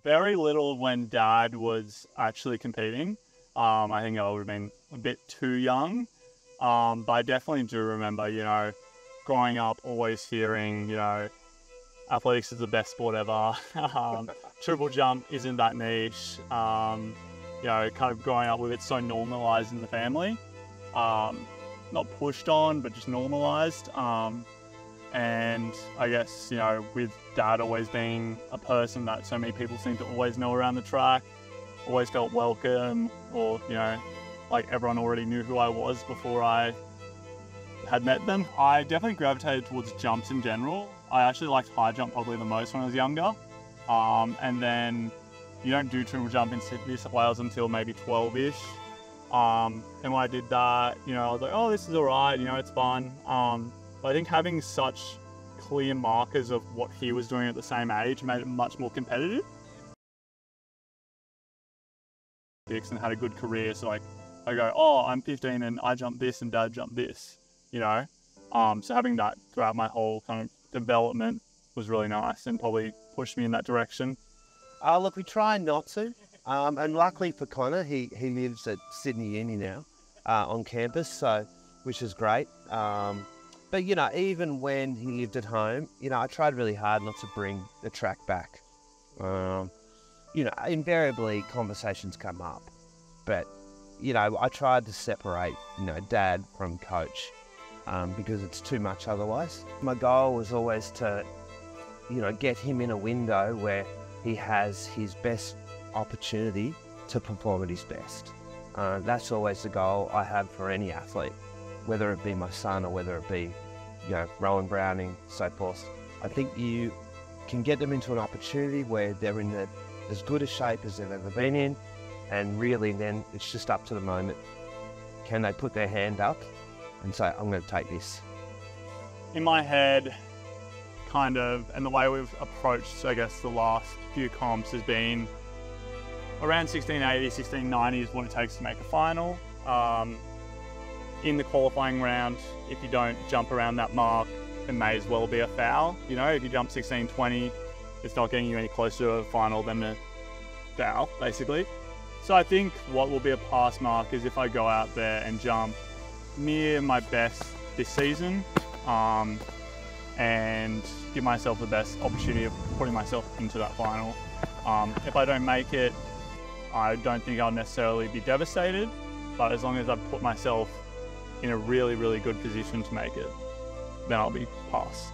Very little when Dad was actually competing. I think I would have been a bit too young. But I definitely do remember, growing up always hearing, athletics is the best sport ever. Triple jump isn't that niche. Kind of growing up with it so normalized in the family. Not pushed on, but just normalized. And I guess, with Dad always being a person that so many people seem to always know around the track, always felt welcome, or, like everyone already knew who I was before I had met them. I definitely gravitated towards jumps in general. I actually liked high jump probably the most when I was younger. And then you don't do triple jump in New South Wales until maybe 12-ish. And when I did that, I was like, oh, this is all right, it's fun. But I think having such clear markers of what he was doing at the same age made it much more competitive. And had a good career, so I go, oh, I'm 15 and I jump this and Dad jumped this, So having that throughout my whole kind of development was really nice and probably pushed me in that direction. Look, we try not to. And luckily for Connor, he lives at Sydney Uni now on campus, so which is great. But, even when he lived at home, I tried really hard not to bring the track back. Invariably conversations come up, but, I tried to separate, Dad from coach because it's too much otherwise. My goal was always to, get him in a window where he has his best opportunity to perform at his best. That's always the goal I have for any athlete, whether it be my son or whether it be, Rowan Browning, so forth. I think you can get them into an opportunity where they're in as good a shape as they've ever been in, and really then it's just up to the moment. Can they put their hand up and say, I'm going to take this? In my head, kind of, and the way we've approached, I guess, the last few comps has been around 1680, 1690 is what it takes to make a final. In the qualifying round, if you don't jump around that mark, it may as well be a foul. If you jump 1620, it's not getting you any closer to a final than a foul, basically. So I think what will be a pass mark is if I go out there and jump near my best this season, and give myself the best opportunity of putting myself into that final. If I don't make it, I don't think I'll necessarily be devastated, but as long as I put myself in a really, really good position to make it, then I'll be passed.